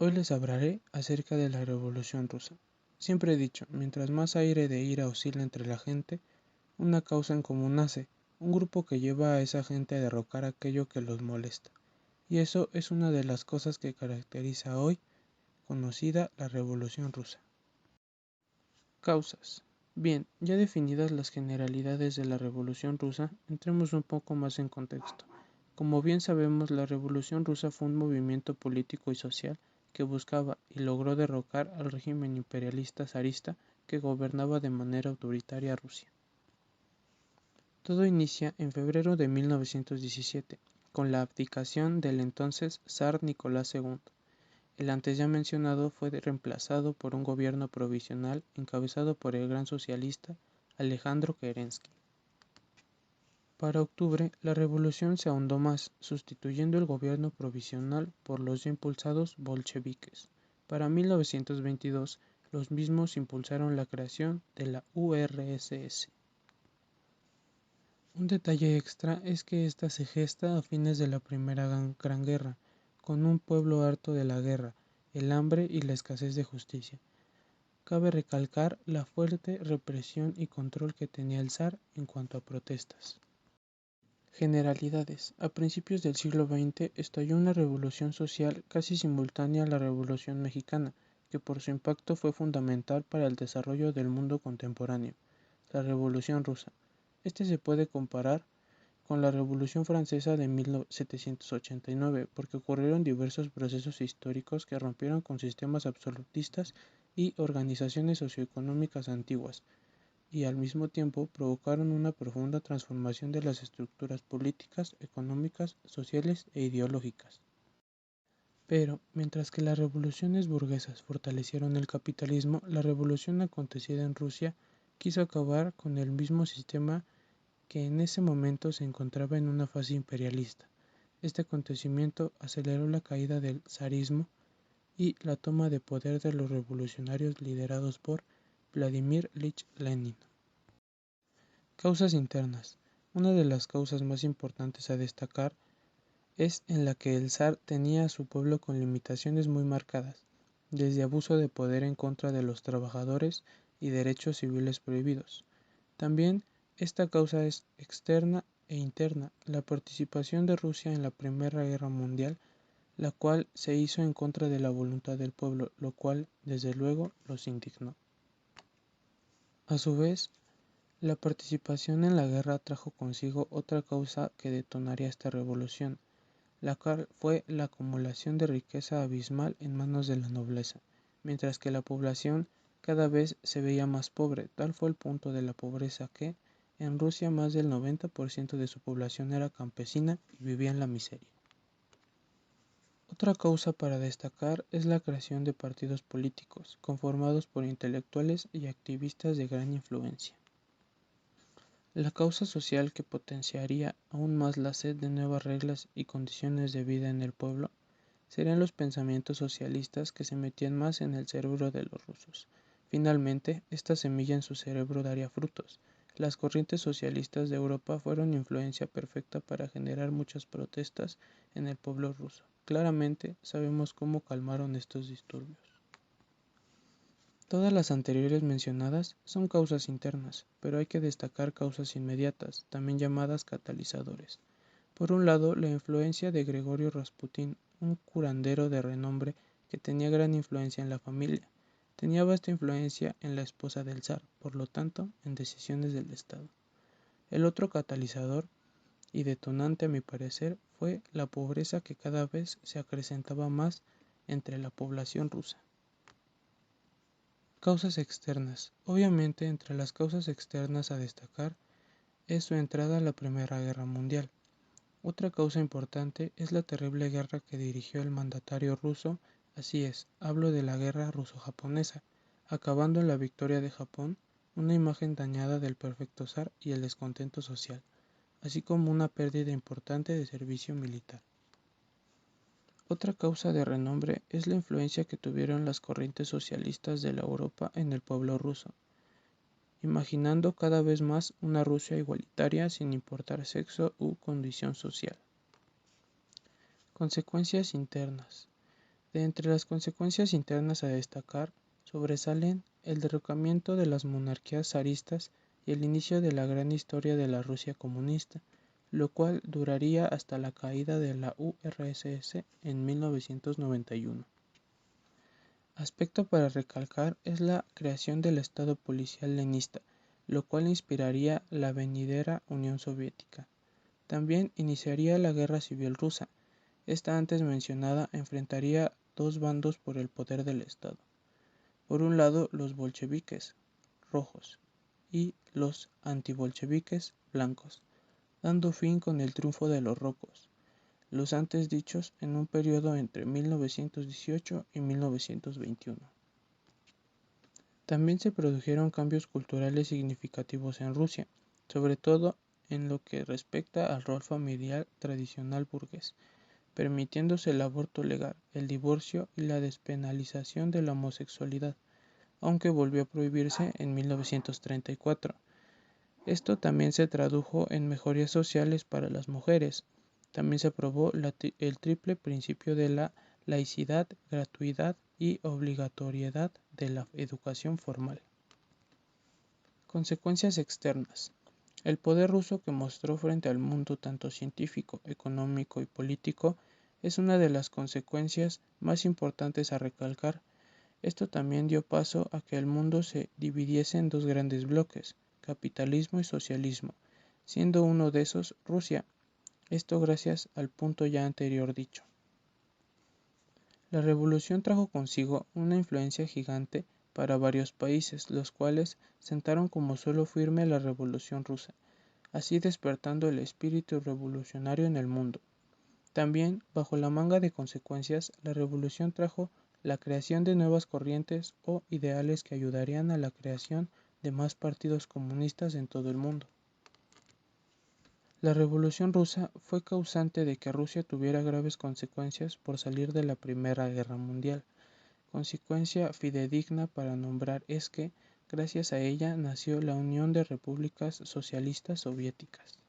Hoy les hablaré acerca de la Revolución Rusa. Siempre he dicho, mientras más aire de ira oscila entre la gente, una causa en común nace, un grupo que lleva a esa gente a derrocar aquello que los molesta. Y eso es una de las cosas que caracteriza hoy conocida la Revolución Rusa. Causas. Bien, ya definidas las generalidades de la Revolución Rusa, entremos un poco más en contexto. Como bien sabemos, la Revolución Rusa fue un movimiento político y social que buscaba y logró derrocar al régimen imperialista zarista que gobernaba de manera autoritaria Rusia. Todo inicia en febrero de 1917, con la abdicación del entonces zar Nicolás II. El antes ya mencionado fue reemplazado por un gobierno provisional encabezado por el gran socialista Alejandro Kerensky. Para octubre, la revolución se ahondó más, sustituyendo el gobierno provisional por los ya impulsados bolcheviques. Para 1922, los mismos impulsaron la creación de la URSS. Un detalle extra es que esta se gesta a fines de la Primera Gran Guerra, con un pueblo harto de la guerra, el hambre y la escasez de justicia. Cabe recalcar la fuerte represión y control que tenía el zar en cuanto a protestas. Generalidades. A principios del siglo XX estalló una revolución social casi simultánea a la Revolución Mexicana, que por su impacto fue fundamental para el desarrollo del mundo contemporáneo, la Revolución Rusa. Este se puede comparar con la Revolución Francesa de 1789, porque ocurrieron diversos procesos históricos que rompieron con sistemas absolutistas y organizaciones socioeconómicas antiguas, y al mismo tiempo provocaron una profunda transformación de las estructuras políticas, económicas, sociales e ideológicas. Pero, mientras que las revoluciones burguesas fortalecieron el capitalismo, la revolución acontecida en Rusia quiso acabar con el mismo sistema que en ese momento se encontraba en una fase imperialista. Este acontecimiento aceleró la caída del zarismo y la toma de poder de los revolucionarios liderados por Vladimir Ilich Lenin. Causas internas. Una de las causas más importantes a destacar es en la que el zar tenía a su pueblo con limitaciones muy marcadas, desde abuso de poder en contra de los trabajadores y derechos civiles prohibidos. También esta causa es externa e interna, la participación de Rusia en la Primera Guerra Mundial, la cual se hizo en contra de la voluntad del pueblo, lo cual, desde luego, los indignó. A su vez, la participación en la guerra trajo consigo otra causa que detonaría esta revolución, la cual fue la acumulación de riqueza abismal en manos de la nobleza, mientras que la población cada vez se veía más pobre. Tal fue el punto de la pobreza que, en Rusia, más del 90% de su población era campesina y vivía en la miseria. Otra causa para destacar es la creación de partidos políticos, conformados por intelectuales y activistas de gran influencia. La causa social que potenciaría aún más la sed de nuevas reglas y condiciones de vida en el pueblo serían los pensamientos socialistas que se metían más en el cerebro de los rusos. Finalmente, esta semilla en su cerebro daría frutos. Las corrientes socialistas de Europa fueron influencia perfecta para generar muchas protestas en el pueblo ruso. Claramente sabemos cómo calmaron estos disturbios. Todas las anteriores mencionadas son causas internas, pero hay que destacar causas inmediatas, también llamadas catalizadores. Por un lado, la influencia de Gregorio Rasputín, un curandero de renombre que tenía gran influencia en la familia. Tenía vasta influencia en la esposa del zar, por lo tanto, en decisiones del Estado. El otro catalizador y detonante, a mi parecer, fue la pobreza que cada vez se acrecentaba más entre la población rusa. Causas externas. Obviamente, entre las causas externas a destacar es su entrada a la Primera Guerra Mundial. Otra causa importante es la terrible guerra que dirigió el mandatario ruso, así es, hablo de la guerra ruso-japonesa, acabando en la victoria de Japón, una imagen dañada del perfecto zar y el descontento social, así como una pérdida importante de servicio militar. Otra causa de renombre es la influencia que tuvieron las corrientes socialistas de la Europa en el pueblo ruso, imaginando cada vez más una Rusia igualitaria sin importar sexo u condición social. Consecuencias internas. De entre las consecuencias internas a destacar, sobresalen el derrocamiento de las monarquías zaristas y el inicio de la gran historia de la Rusia comunista, lo cual duraría hasta la caída de la URSS en 1991. Aspecto para recalcar es la creación del Estado policial leninista, lo cual inspiraría la venidera Unión Soviética. También iniciaría la Guerra Civil Rusa. Esta antes mencionada enfrentaría dos bandos por el poder del Estado. Por un lado, los bolcheviques rojos y los antibolcheviques blancos, dando fin con el triunfo de los rojos, los antes dichos en un periodo entre 1918 y 1921. También se produjeron cambios culturales significativos en Rusia, sobre todo en lo que respecta al rol familiar tradicional burgués, permitiéndose el aborto legal, el divorcio y la despenalización de la homosexualidad, aunque volvió a prohibirse en 1934. Esto también se tradujo en mejorías sociales para las mujeres. También se aprobó el triple principio de la laicidad, gratuidad y obligatoriedad de la educación formal. Consecuencias externas. El poder ruso que mostró frente al mundo tanto científico, económico y político es una de las consecuencias más importantes a recalcar. Esto también dio paso a que el mundo se dividiese en dos grandes bloques, capitalismo y socialismo, siendo uno de esos Rusia. Esto gracias al punto ya anterior dicho. La revolución trajo consigo una influencia gigante para varios países, los cuales sentaron como suelo firme la Revolución rusa, así despertando el espíritu revolucionario en el mundo. También, bajo la manga de consecuencias, la revolución trajo la creación de nuevas corrientes o ideales que ayudarían a la creación de más partidos comunistas en todo el mundo. La Revolución rusa fue causante de que Rusia tuviera graves consecuencias por salir de la Primera Guerra Mundial. Consecuencia fidedigna para nombrar es que, gracias a ella, nació la Unión de Repúblicas Socialistas Soviéticas.